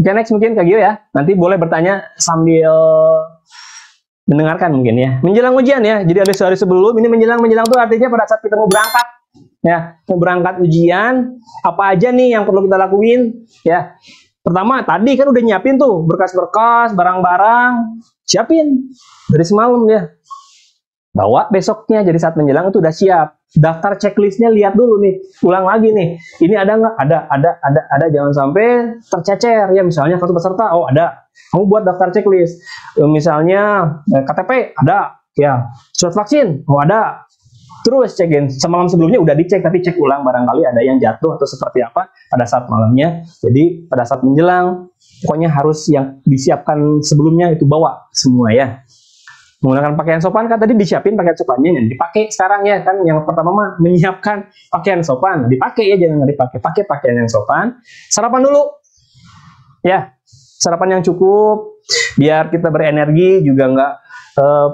Oke, next mungkin Kak Gio ya. Nanti boleh bertanya sambil mendengarkan mungkin ya. Menjelang ujian ya. Jadi ada sehari sebelum, ini menjelang tuh artinya pada saat kita mau berangkat ya. Mau berangkat ujian, apa aja nih yang perlu kita lakuin ya. Pertama, tadi kan udah nyiapin tuh berkas-berkas, barang-barang, siapin dari semalam ya. Bawa besoknya, jadi saat menjelang itu udah siap. Daftar checklistnya lihat dulu nih, ulang lagi nih. Ini ada nggak? Ada. Jangan sampai tercecer ya. Misalnya kartu peserta, oh ada. Kamu buat daftar checklist. Misalnya KTP ada, ya. Surat vaksin, oh ada. Terus cekin. Semalam sebelumnya udah dicek, tapi cek ulang barangkali ada yang jatuh atau seperti apa pada saat malamnya. Jadi pada saat menjelang, pokoknya harus yang disiapkan sebelumnya itu bawa semua ya. Menggunakan pakaian sopan kan tadi disiapin pakaian sopannya yang dipakai sekarang ya kan. Yang pertama mah menyiapkan pakaian sopan, dipakai ya, jangan nggak dipakai, pakai pakaian yang sopan. Sarapan dulu ya, sarapan yang cukup biar kita berenergi, juga nggak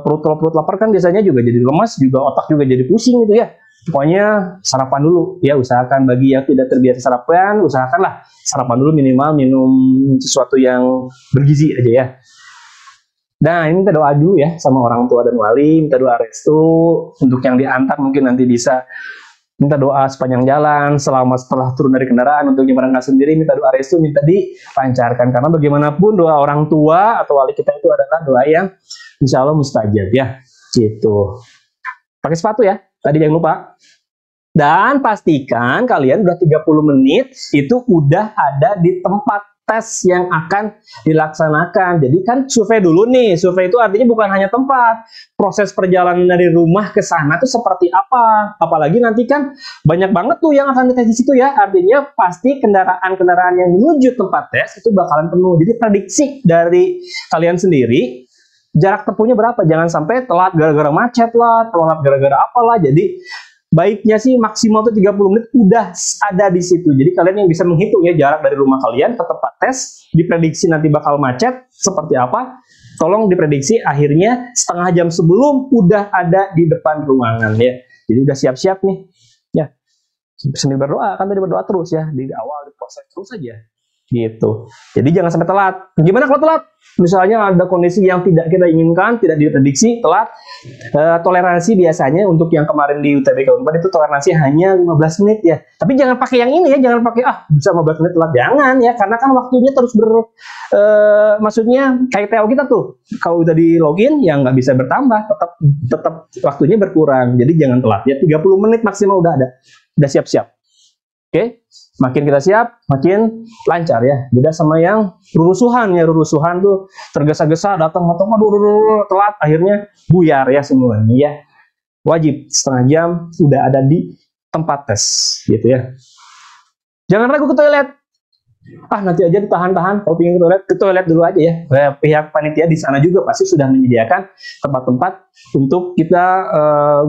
perut lapar kan biasanya juga jadi lemas, juga otak juga jadi pusing gitu ya. Pokoknya sarapan dulu ya, usahakan bagi yang tidak terbiasa sarapan, usahakanlah sarapan dulu, minimal minum sesuatu yang bergizi aja ya. Nah, ini minta doa dulu ya sama orang tua dan wali, minta doa restu untuk yang diantar, mungkin nanti bisa minta doa sepanjang jalan, selama setelah turun dari kendaraan. Untuk yang berangkat sendiri minta doa restu, minta dilancarkan, karena bagaimanapun doa orang tua atau wali kita itu adalah doa yang insya Allah mustajab ya, gitu. Pakai sepatu ya, tadi jangan lupa. Dan pastikan kalian udah 30 menit itu udah ada di tempat tes yang akan dilaksanakan. Jadi kan survei dulu nih. Survei itu artinya bukan hanya tempat. Proses perjalanan dari rumah ke sana itu seperti apa. Apalagi nanti kan banyak banget tuh yang akan dites di situ ya. Artinya pasti kendaraan-kendaraan yang menuju tempat tes itu bakalan penuh. Jadi prediksi dari kalian sendiri, jarak tempuhnya berapa. Jangan sampai telat gara-gara macet lah, telat gara-gara apalah. Jadi baiknya sih maksimal tuh 30 menit udah ada di situ. Jadi kalian yang bisa menghitung ya jarak dari rumah kalian ke tempat tes, diprediksi nanti bakal macet seperti apa, tolong diprediksi akhirnya setengah jam sebelum udah ada di depan ruangan ya. Jadi udah siap-siap nih ya. Sambil berdoa, kan tadi berdoa terus ya di awal, di proses terus aja gitu. Jadi jangan sampai telat. Gimana kalau telat? Misalnya ada kondisi yang tidak kita inginkan, tidak diprediksi, telat. Toleransi biasanya untuk yang kemarin di UTBK Unpad itu toleransi hanya 15 menit ya. Tapi jangan pakai yang ini ya, jangan pakai bisa 15 menit telat, jangan ya, karena kan waktunya terus maksudnya kayak TO kita tuh. Kalau udah di login ya nggak bisa bertambah, tetap waktunya berkurang. Jadi jangan telat ya, 30 menit maksimal udah ada. Udah siap-siap. Oke, makin kita siap, makin lancar ya. Beda sama yang rurusuhan ya, rurusuhan tuh tergesa-gesa datang, aduh, telat, akhirnya buyar ya semuanya ya. Wajib setengah jam udah ada di tempat tes gitu ya. Jangan ragu ke toilet. Nanti aja ditahan-tahan, kalau ingin ke toilet dulu aja ya. Pihak panitia di sana juga pasti sudah menyediakan tempat-tempat untuk kita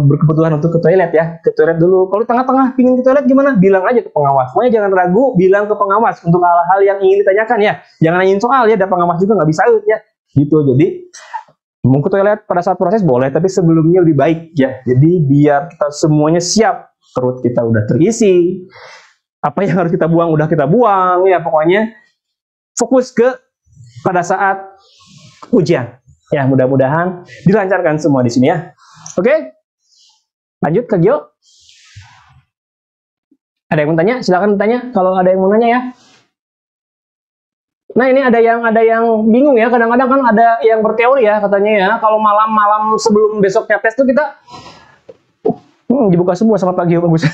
berkebutuhan untuk ke toilet ya. Ke toilet dulu. Kalau tengah-tengah pingin ke toilet gimana? Bilang aja ke pengawas. Pokoknya jangan ragu, bilang ke pengawas untuk hal-hal yang ingin ditanyakan ya. Jangan nanyain soal ya, ada pengawas juga nggak bisa ya. Gitu. Jadi mau ke toilet pada saat proses boleh, tapi sebelumnya lebih baik ya. Jadi biar kita semuanya siap, perut kita udah terisi. Apa yang harus kita buang udah kita buang ya, pokoknya fokus ke pada saat ujian ya. Mudah-mudahan dilancarkan semua di sini ya. Oke, lanjut ke Gio. Ada yang mau tanya? Silakan tanya kalau ada yang mau nanya ya. Nah, ini ada yang bingung ya, kadang-kadang kan ada yang berteori ya katanya ya, kalau malam-malam sebelum besoknya tes tuh kita dibuka semua sama Pak Gio, bagus.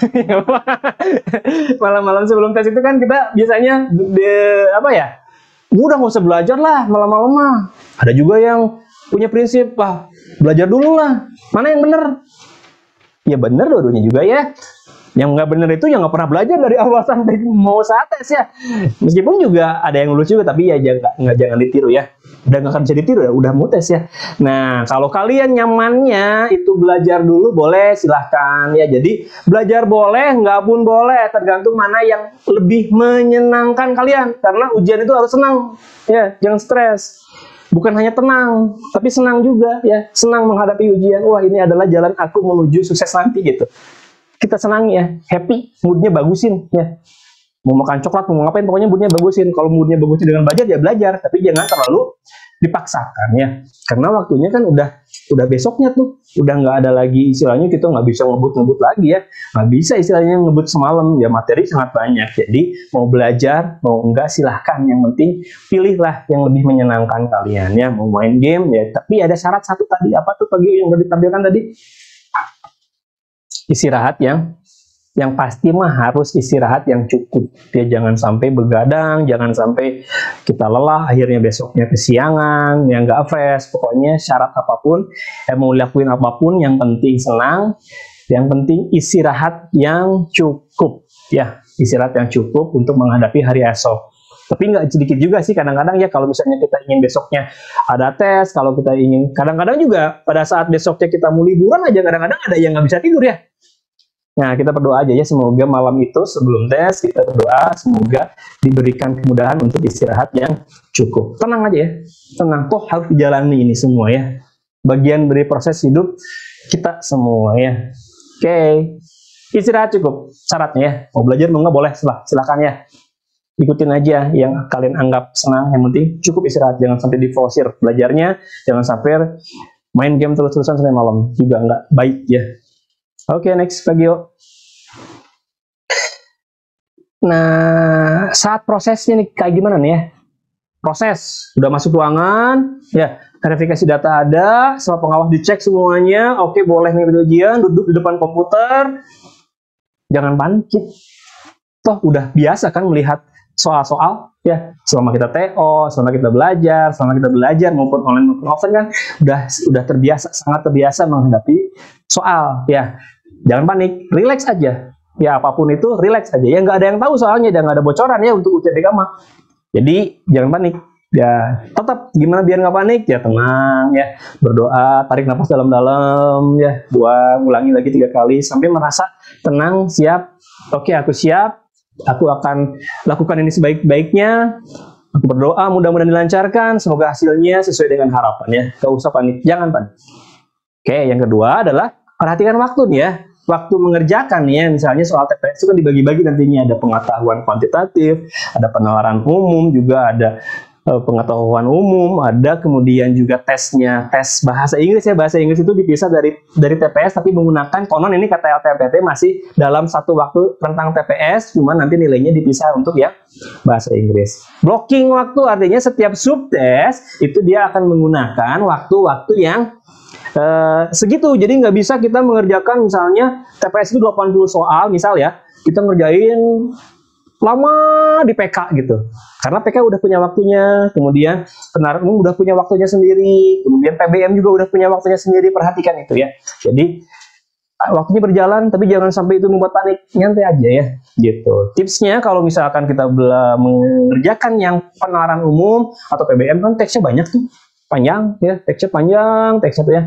Malam-malam sebelum tes itu kan kita biasanya udah nggak usah belajar lah malam-malam mah. Ada juga yang punya prinsip belajar dulu lah. Mana yang bener? Ya bener dua-duanya juga ya. Yang nggak bener itu yang nggak pernah belajar dari awal sampai mau saat tes ya. Meskipun juga ada yang lulus juga, tapi ya jangan ditiru ya. Udah nggak akan bisa ditiru ya, udah mau tes ya. Nah, kalau kalian nyamannya itu belajar dulu boleh, silahkan ya. Jadi belajar boleh, nggak pun boleh, tergantung mana yang lebih menyenangkan kalian. Karena ujian itu harus senang ya, jangan stres. Bukan hanya tenang, tapi senang juga ya. Senang menghadapi ujian. Wah, ini adalah jalan aku menuju sukses nanti gitu. Kita senang ya, happy, moodnya bagusin ya. mau makan coklat, mau ngapain, pokoknya moodnya bagusin. Kalau moodnya bagusin dengan belajar ya belajar, tapi jangan terlalu dipaksakan ya, karena waktunya kan udah besoknya tuh, udah nggak ada lagi istilahnya, kita nggak bisa ngebut lagi ya, nggak bisa istilahnya ngebut semalam ya, materi sangat banyak. Jadi mau belajar mau enggak silahkan, yang penting pilihlah yang lebih menyenangkan kalian ya. Mau main game ya, tapi ada syarat satu tadi, apa tuh pagi yang udah ditampilkan tadi, istirahat yang pasti mah harus istirahat yang cukup ya, jangan sampai begadang, jangan sampai kita lelah akhirnya besoknya kesiangan ya, nggak fresh. Pokoknya syarat apapun mau lakuin apapun, yang penting senang, yang penting istirahat yang cukup ya, istirahat yang cukup untuk menghadapi hari esok. Tapi nggak sedikit juga sih kadang-kadang ya, kalau misalnya kita ingin besoknya ada tes, kalau kita ingin, kadang-kadang juga pada saat besoknya kita mau liburan aja, kadang-kadang ada yang nggak bisa tidur ya. Nah, kita berdoa aja ya, semoga malam itu sebelum tes kita berdoa semoga diberikan kemudahan untuk istirahat yang cukup. Tenang aja ya, tenang, kok harus dijalani ini semua ya, bagian dari proses hidup kita semua ya. Oke, istirahat cukup syaratnya ya. Mau belajar mau nggak boleh, silakan ya, ikutin aja yang kalian anggap senang, yang penting cukup istirahat, jangan sampai diforsir belajarnya, jangan sampai main game terus-terusan sampai malam, juga nggak baik ya. Oke, next Bagio. Nah, saat prosesnya nih kayak gimana nih ya? Proses, udah masuk ruangan, ya, verifikasi data ada, sama pengawas dicek semuanya, oke boleh nih ujian, duduk di depan komputer, jangan panik. Toh udah biasa kan melihat soal-soal ya, selama kita TO, selama kita belajar maupun online maupun offline kan udah terbiasa, sangat terbiasa menghadapi soal ya. Jangan panik, relax aja ya, apapun itu relax aja ya, nggak ada yang tahu soalnya, dan nggak ada bocoran ya untuk UTBK mah. Jadi jangan panik ya, tetap gimana biar nggak panik ya, tenang ya, berdoa, tarik nafas dalam-dalam ya, buang, ulangi lagi 3 kali sampai merasa tenang, siap. Oke, aku siap, aku akan lakukan ini sebaik-baiknya, aku berdoa mudah-mudahan dilancarkan, semoga hasilnya sesuai dengan harapan ya. Gak usah panik, jangan panik. Oke, yang kedua adalah perhatikan waktu nih ya, waktu mengerjakan ya. Misalnya soal TPS itu kan dibagi-bagi, nantinya ada pengetahuan kuantitatif, ada penalaran umum, juga ada pengetahuan umum, ada kemudian juga tesnya, tes bahasa Inggris ya. Bahasa Inggris itu dipisah dari TPS, tapi menggunakan, konon ini kata LTMPT masih dalam satu waktu tentang TPS, cuma nanti nilainya dipisah untuk yang bahasa Inggris. Blocking waktu artinya setiap subtes itu dia akan menggunakan waktu-waktu yang segitu. Jadi nggak bisa kita mengerjakan misalnya TPS itu 80 soal misal ya, kita ngerjain lama di PK gitu, karena PK udah punya waktunya, kemudian penalaran umum udah punya waktunya sendiri, kemudian PBM juga udah punya waktunya sendiri. Perhatikan itu ya. Jadi waktunya berjalan, tapi jangan sampai itu membuat panik, nyantai aja ya gitu. Tipsnya kalau misalkan kita mengerjakan yang penalaran umum atau PBM kan teksnya banyak tuh, panjang ya, teksnya panjang, teksnya tuh ya.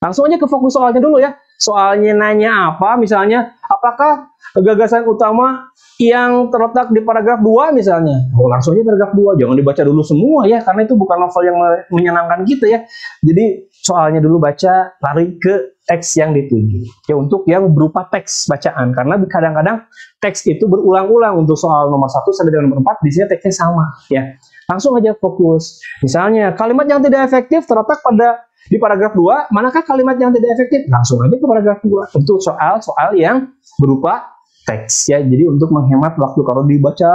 Langsung aja ke fokus soalnya dulu ya. Soalnya nanya apa, misalnya apakah gagasan utama yang terletak di paragraf 2 misalnya. Oh, langsung aja paragraf 2, jangan dibaca dulu semua ya, karena itu bukan novel yang menyenangkan gitu ya. Jadi soalnya dulu baca, lari ke teks yang dituju. Ya, untuk yang berupa teks bacaan, karena kadang-kadang teks itu berulang-ulang. Untuk soal nomor 1 sampai dengan nomor 4 biasanya teksnya sama ya. Langsung aja fokus. Misalnya kalimat yang tidak efektif terletak di paragraf 2, manakah kalimat yang tidak efektif? Langsung aja ke paragraf 2 untuk soal-soal yang berupa teks ya. Jadi untuk menghemat waktu, kalau dibaca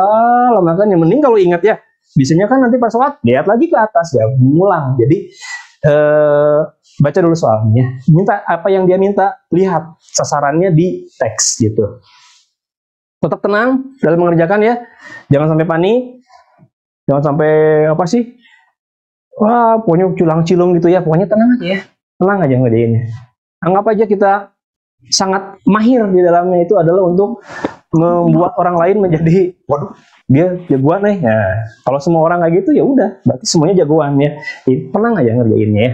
lama kan, yang mending kalau ingat ya, biasanya kan nanti pas sholat lihat lagi ke atas ya, mengulang. Jadi baca dulu soalnya, minta apa yang dia minta, lihat sasarannya di teks gitu. Tetap tenang dalam mengerjakan ya, jangan sampai panik, jangan sampai apa sih, wah pokoknya culang-cilung gitu ya. Pokoknya tenang aja ya, tenang aja ngerjainnya. Anggap aja kita sangat mahir di dalamnya, itu adalah untuk membuat orang lain menjadi, waduh dia jagoan nih ya. Kalau semua orang kayak gitu ya udah, berarti semuanya jagoan ya. Jadi, tenang aja ngerjainnya ya.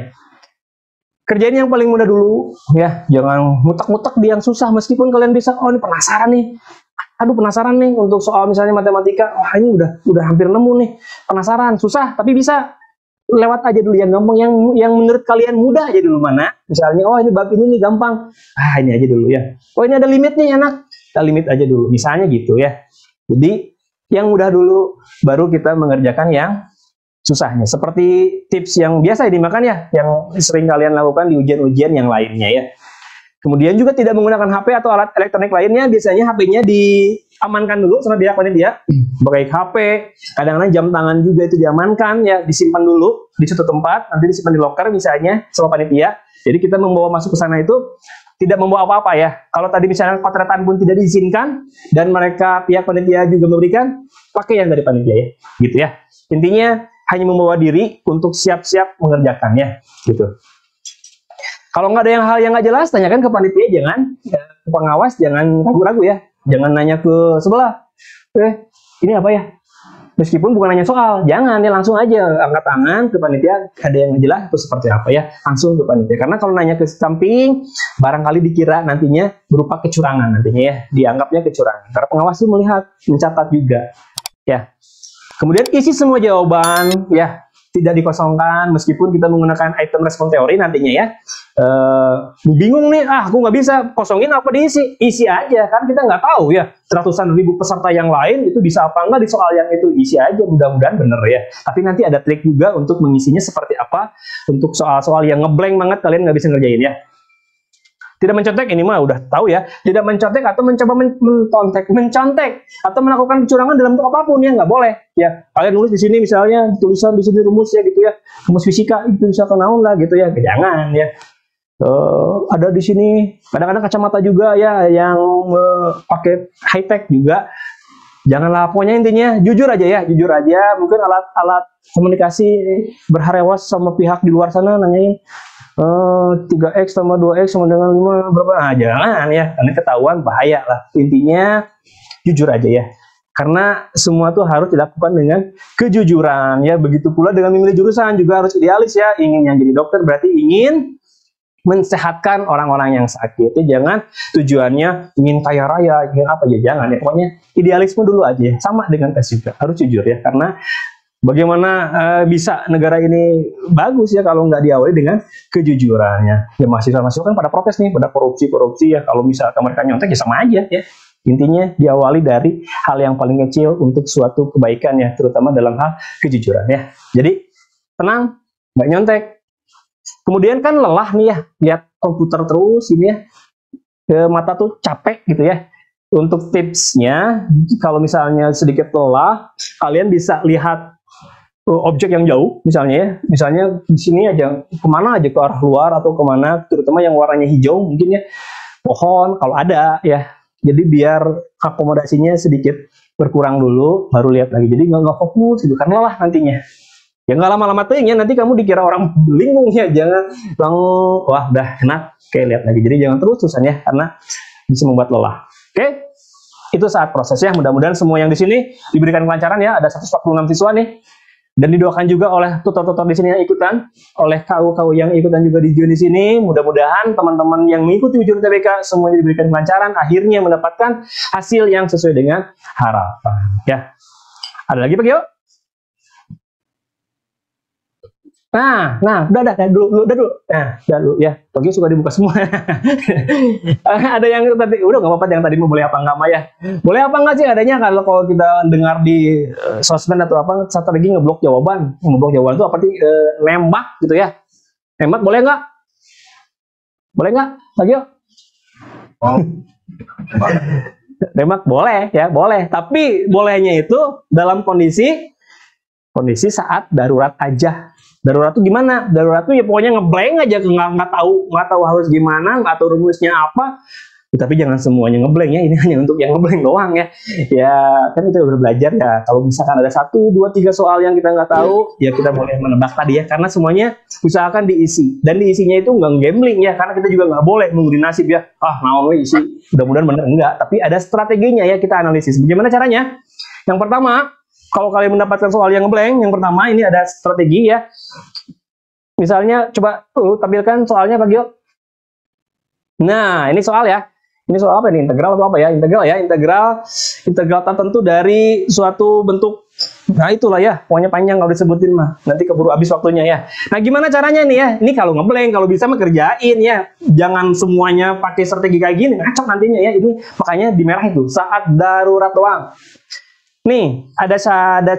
Kerjain yang paling mudah dulu ya, jangan mutak-mutak di yang susah. Meskipun kalian bisa, oh ini penasaran nih, aduh penasaran nih untuk soal misalnya matematika, wah ini udah hampir nemu nih, penasaran, susah tapi bisa, lewat aja dulu yang gampang, yang menurut kalian mudah aja dulu. Mana misalnya, oh ini bab ini nih gampang, ini aja dulu ya. Oh ini ada limitnya enak, kita limit aja dulu misalnya gitu ya. Jadi yang mudah dulu, baru kita mengerjakan yang susahnya. Seperti tips yang biasa dimakan ya, yang sering kalian lakukan di ujian-ujian yang lainnya ya. Kemudian juga tidak menggunakan HP atau alat elektronik lainnya, biasanya HP-nya diamankan dulu sama pihak panitia. Baik HP, kadang-kadang jam tangan juga itu diamankan ya, disimpan dulu di suatu tempat, nanti disimpan di loker misalnya sama panitia. Jadi kita membawa masuk ke sana itu tidak membawa apa-apa ya. Kalau tadi misalnya kotoran pun tidak diizinkan dan mereka pihak panitia juga memberikan, pakai yang dari panitia ya, gitu ya. Intinya hanya membawa diri untuk siap-siap mengerjakannya, gitu. Kalau nggak ada hal yang nggak jelas, tanyakan ke panitia, jangan ya, ke pengawas, jangan ragu-ragu ya, jangan nanya ke sebelah. Ini apa ya? Meskipun bukan nanya soal, jangan ya, langsung aja angkat tangan ke panitia, ada yang jelas itu seperti apa ya, langsung ke panitia. Karena kalau nanya ke samping, barangkali dikira nantinya berupa kecurangan nantinya ya, dianggapnya kecurangan. Karena pengawas itu melihat, mencatat juga ya. Kemudian isi semua jawaban ya, tidak dikosongkan meskipun kita menggunakan item respon teori nantinya ya. Bingung nih, aku nggak bisa kosongin apa diisi, isi aja kan, kita nggak tahu ya ratusan ribu peserta yang lain itu bisa apa enggak di soal yang itu, isi aja, mudah-mudahan bener ya. Tapi nanti ada trik juga untuk mengisinya seperti apa untuk soal-soal yang ngeblank banget kalian nggak bisa ngerjain ya. Tidak mencontek, ini mah udah tahu ya. Tidak mencontek atau mencoba mencontek atau melakukan kecurangan dalam bentuk apapun ya, nggak boleh ya. Kalian nulis di sini misalnya tulisan di sini rumus ya gitu ya, rumus fisika itu bisa kenaun lah gitu ya, jangan ya. Ada di sini kadang-kadang kacamata juga ya yang pakai high tech juga. Janganlah, pokoknya intinya jujur aja ya, jujur aja. Mungkin alat komunikasi berharewas sama pihak di luar sana nanyain 3x tambah 2x sama dengan 5 berapa? Nah, jangan ya, karena ketahuan bahaya lah. Intinya jujur aja ya. Karena semua tuh harus dilakukan dengan kejujuran ya. Begitu pula dengan memilih jurusan juga harus idealis ya. Ingin yang jadi dokter berarti ingin mensehatkan orang-orang yang sakit. Ya, jangan tujuannya ingin kaya raya, ingin apa ya, jangan ya. Pokoknya idealisme dulu aja ya. Sama dengan tes juga, harus jujur ya. Karena bagaimana bisa negara ini bagus ya kalau nggak diawali dengan kejujurannya. Ya mahasiswa-mahasiswa kan pada protes nih, pada korupsi ya. Kalau misalkan mereka nyontek ya sama aja ya. Intinya diawali dari hal yang paling kecil untuk suatu kebaikan ya, terutama dalam hal kejujuran ya. Jadi tenang, nggak nyontek. Kemudian kan lelah nih ya, lihat komputer terus ini ya, mata tuh capek gitu ya. Untuk tipsnya, kalau misalnya sedikit lelah, kalian bisa lihat objek yang jauh, misalnya di sini aja, kemana aja, ke arah luar atau kemana, terutama yang warnanya hijau mungkin ya, pohon kalau ada ya. Jadi biar akomodasinya sedikit berkurang dulu, baru lihat lagi. Jadi nggak fokus gitu, kan lelah nantinya. Ya nggak lama-lama tuh ya, nanti kamu dikira orang linglung ya, jangan langsung wah udah enak, kayak lihat lagi. Jadi jangan terus-terusan ya, karena bisa membuat lelah. Oke, itu saat prosesnya. Mudah-mudahan semua yang di sini diberikan kelancaran ya. Ada 146 siswa nih, dan didoakan juga oleh tutor-tutor di sini yang ikutan, oleh KU-KU yang ikutan juga di sini. Mudah-mudahan teman-teman yang mengikuti ujian UTBK semuanya diberikan kelancaran, akhirnya mendapatkan hasil yang sesuai dengan harapan. Ya, ada lagi Pak Gio? Nah, udah dulu. Nah, udah dulu ya. Pagi suka dibuka semua. Ada yang tadi udah nggak apa-apa, yang tadi mau boleh apa nggak mah ya. Boleh apa nggak sih adanya kalau kita dengar di sosmed atau apa, satu lagi ngeblok jawaban. Ngeblok jawaban itu apa sih? Nembak gitu ya. Nembak boleh nggak? Boleh nggak? Lagi yuk. Oh. Nembak boleh ya, boleh. Tapi bolehnya itu dalam kondisi saat darurat aja. Darurat itu gimana? Darurat itu ya pokoknya ngeblank aja, nggak tahu harus gimana, nggak tahu rumusnya apa. Tapi jangan semuanya ngeblank ya, ini hanya untuk yang ngeblank doang ya. Ya kan kita udah belajar ya. Kalau misalkan ada 1, 2, 3 soal yang kita nggak tahu, ya kita boleh menebak tadi ya. Karena semuanya usahakan diisi. Dan diisinya itu nggak gambling ya, karena kita juga nggak boleh mengundi nasib ya. Mau isi, mudah-mudahan bener enggak. Tapi ada strateginya ya, kita analisis. Bagaimana caranya? Yang pertama, kalau kalian mendapatkan soal yang ngeblank, yang pertama ini ada strategi ya. Misalnya coba tampilkan soalnya Pak Gio. Nah, ini soal ya. Ini soal apa ini? Integral atau apa ya? Integral ya, integral tertentu dari suatu bentuk. Nah, itulah ya. Pokoknya panjang kalau disebutin mah. Nanti keburu habis waktunya ya. Nah, gimana caranya nih ya? Ini kalau ngeblank, kalau bisa mah kerjain ya. Jangan semuanya pakai strategi kayak gini, ngacok nantinya ya. Ini makanya di merah itu saat darurat doang. Nih, ada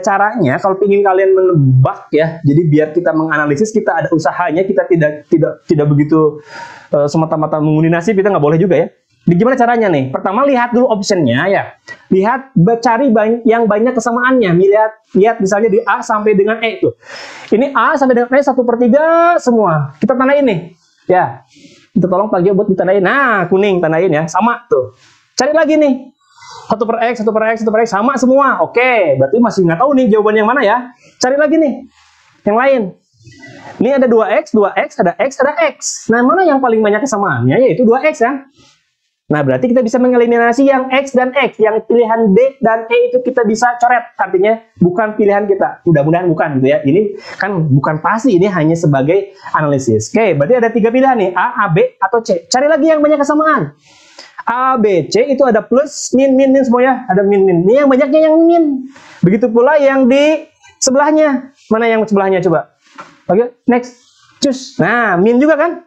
caranya kalau ingin kalian menebak ya. Jadi biar kita menganalisis, kita ada usahanya, kita tidak begitu semata-mata mengundi nasib, kita nggak boleh juga ya. Jadi gimana caranya nih? Pertama lihat dulu optionnya ya. Lihat, cari yang banyak kesamaannya. Lihat misalnya di A sampai dengan E itu. Ini A sampai dengan E 1/3 semua. Kita tandain nih. Ya, kita tolong Pak Gio buat ditandain. Nah, kuning tandain ya, sama tuh. Cari lagi nih. 1/X, 1/X, 1/X, sama semua. Oke, berarti masih nggak tahu nih jawaban yang mana ya. Cari lagi nih, yang lain. Ini ada 2X, 2X, ada X, ada X. Nah, mana yang paling banyak kesamaannya? Yaitu 2X ya. Nah, berarti kita bisa mengeliminasi yang X dan X. Yang pilihan D dan E itu kita bisa coret. Artinya bukan pilihan kita. Mudah-mudahan bukan gitu ya. Ini kan bukan pasti, ini hanya sebagai analisis. Oke, berarti ada 3 pilihan nih. A, B, atau C. Cari lagi yang banyak kesamaan. A, B, C itu ada plus, min semuanya. Ada min. Ini yang banyaknya yang min. Begitu pula yang di sebelahnya. Mana yang sebelahnya coba? Oke, next. Cus. Nah, min juga kan?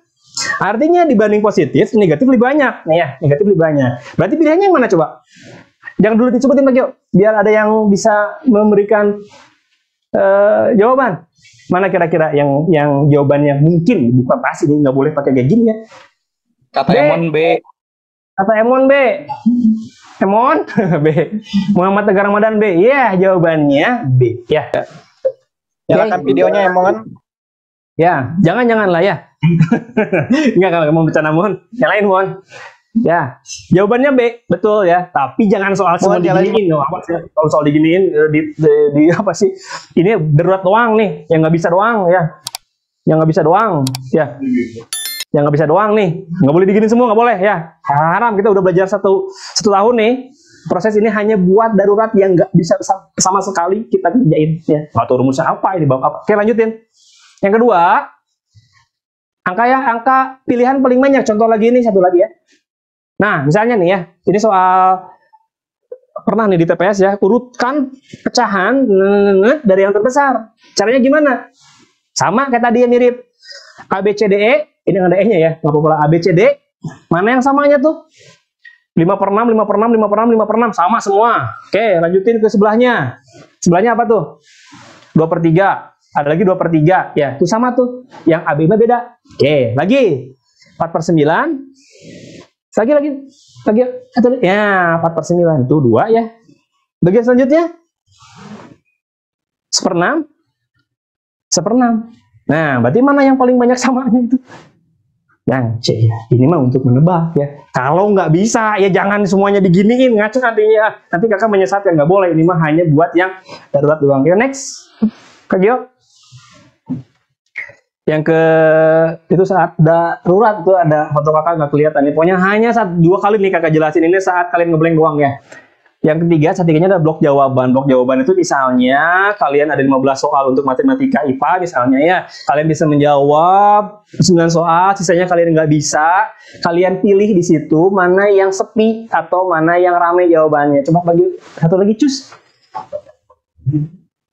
Artinya dibanding positif, negatif lebih banyak. Nih ya, negatif lebih banyak. Berarti pilihannya yang mana coba? Jangan dulu disebutin Pak Gio. Biar ada yang bisa memberikan jawaban. Mana kira-kira yang jawabannya mungkin? Bukan pasti, nggak boleh pakai kayak gini ya. Kata Emon B. Kata Emon B. Emon B. Muhammad Tegar Ramadan B. Ya, jawabannya B. Ya. Nyalakan videonya Emon. Ya, jangan lah ya. Enggak, kalau mau bercanda Mon. Nyalain Mon. Ya, jawabannya B, betul ya. Tapi jangan soal semua diginiin. Kalau soal diginiin di apa sih? Ini darurat doang nih, yang nggak bisa doang ya. Yang nggak bisa doang ya. Yang nggak bisa doang nih, nggak boleh digini semua, nggak boleh ya, haram. Kita udah belajar satu tahun nih, proses ini hanya buat darurat yang nggak bisa sama sekali kita kerjain ya. Nggak tahu rumusnya apa, ini bab apa. Oke, lanjutin. Yang kedua, angka pilihan paling banyak. Contoh lagi ini, satu lagi ya. Nah, misalnya nih ya, ini soal pernah nih di TPS ya, urutkan pecahan dari yang terbesar. Caranya gimana? Sama kayak tadi ya, mirip. A, B, C, D, E. Ini ada E-nya ya, nggak apa-apa. A, B, C, D. Mana yang samanya tuh? 5/6, 5/6, 5/6, 5/6. Sama semua. Oke, lanjutin ke sebelahnya. Sebelahnya apa tuh? 2/3. Ada lagi 2/3. Ya, itu sama tuh. Yang A, B-nya beda. Oke, lagi. 4/9. Lagi. Ya, 4/9. Itu 2 ya. Bagian selanjutnya. 1/6. 1/6. Nah, berarti mana yang paling banyak samanya itu? Yang C ya. Ini mah untuk menebak ya. Kalau nggak bisa ya jangan semuanya diginiin, ngaco nantinya. Nanti kakak menyesatkan, nggak boleh. Ini mah hanya buat yang darurat doang. Oke, next. Kak Gio. Yang ke itu saat darurat itu ada foto kakak nggak kelihatan nih. Pokoknya hanya 2 kali nih kakak jelasin, ini saat kalian ngeblank doang ya. Yang ketiga, ketiganya ada blok jawaban. Blok jawaban itu misalnya kalian ada 15 soal untuk matematika IPA misalnya ya. Kalian bisa menjawab 9 soal, sisanya kalian nggak bisa. Kalian pilih di situ mana yang sepi atau mana yang ramai jawabannya. Coba bagi satu lagi, cus.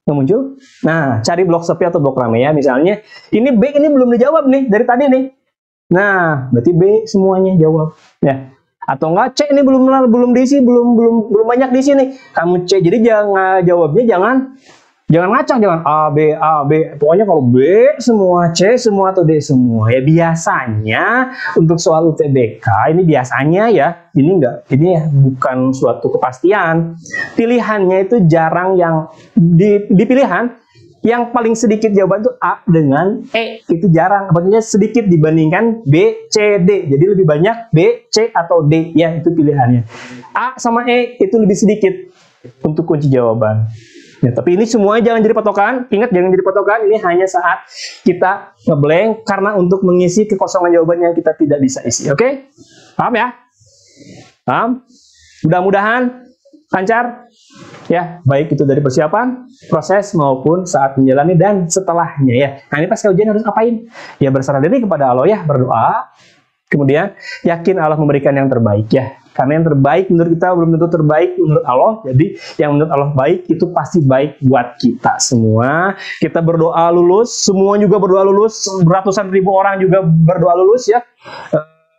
Nggak muncul? Nah, cari blok sepi atau blok ramai ya. Misalnya, ini B ini belum dijawab nih dari tadi nih. Nah, berarti B semuanya jawab ya. Atau enggak C ini belum diisi, belum banyak diisi nih. Kamu C. Jadi jangan jawabnya jangan ngacak, jangan A B. Pokoknya kalau B semua, C semua atau D semua. Ya biasanya untuk soal UTBK ini biasanya ya, ini bukan suatu kepastian. Pilihannya itu jarang yang di pilihan yang paling sedikit jawaban itu A dengan E, itu jarang, maksudnya sedikit dibandingkan B, C, D. Jadi lebih banyak B, C atau D ya, itu pilihannya. A sama E itu lebih sedikit untuk kunci jawaban. Ya, tapi ini semua jangan jadi patokan. Ingat, jangan jadi patokan. Ini hanya saat kita ngeblank karena untuk mengisi kekosongan jawaban yang kita tidak bisa isi. Oke? Paham ya? Paham? Mudah-mudahan lancar. Ya, baik itu dari persiapan, proses maupun saat menjalani dan setelahnya ya. Nah, ini pas ujian harus apain? Ya berserah diri kepada Allah ya, berdoa. Kemudian yakin Allah memberikan yang terbaik ya. Karena yang terbaik menurut kita belum tentu terbaik menurut Allah. Jadi yang menurut Allah baik itu pasti baik buat kita semua. Kita berdoa lulus, semua juga berdoa lulus. Ratusan ribu orang juga berdoa lulus ya.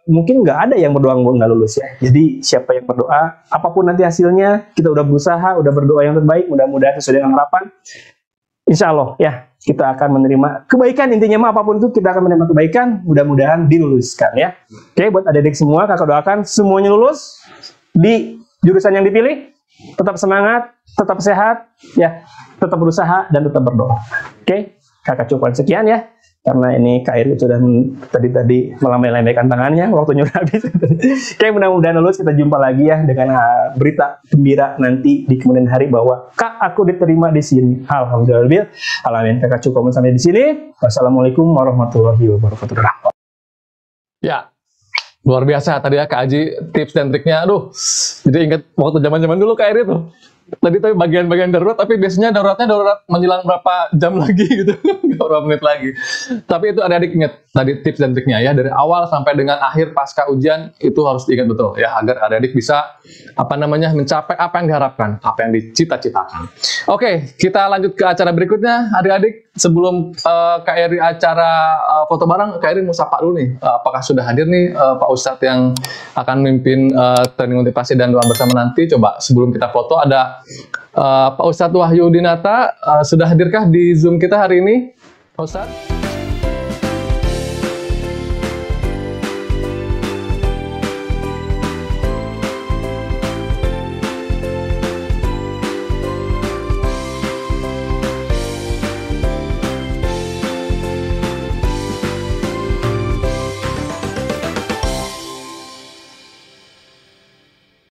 mungkin nggak ada yang berdoa nggak lulus ya. Jadi siapa yang berdoa, apapun nanti hasilnya, kita udah berusaha, udah berdoa yang terbaik, mudah-mudahan sesuai dengan harapan. Insya Allah ya, kita akan menerima kebaikan. Intinya mah apapun itu kita akan menerima kebaikan, mudah-mudahan diluluskan ya. Oke, buat adik-adik semua, kakak doakan semuanya lulus di jurusan yang dipilih. Tetap semangat, tetap sehat ya, tetap berusaha dan tetap berdoa. Oke, kakak cukupkan sekian ya. Karena ini Kak Eri sudah tadi melambai-lambaikan tangannya, waktunya udah habis. Oke, mudah-mudahan lulus. Kita jumpa lagi ya dengan berita gembira nanti di kemudian hari bahwa Kak, aku diterima di sini. Alhamdulillah. Alamin. Kakak cukup sampai di sini. Wassalamualaikum warahmatullahi wabarakatuh. Ya, luar biasa tadi ya Kak Aji, tips dan triknya. Aduh, jadi ingat waktu zaman-zaman dulu Kak Eri tuh. Tadi tapi bagian-bagian darurat, tapi biasanya daruratnya darurat menjelang berapa jam lagi gitu, berapa menit lagi. Tapi itu adik-adik ingat tadi tips dan triknya ya, dari awal sampai dengan akhir pasca ujian itu harus diingat betul ya, agar adik-adik bisa mencapai apa yang diharapkan, apa yang dicita-citakan. Oke, kita lanjut ke acara berikutnya, adik-adik. Sebelum Kak Eri acara foto bareng, Kak Eri mau sapa dulu nih. Apakah sudah hadir nih Pak Ustadz yang akan memimpin training motivasi dan doa bersama nanti? Coba sebelum kita foto ada Pak Ustadz Wahyu Dinata. Sudah hadirkah di Zoom kita hari ini, Pak Ustadz?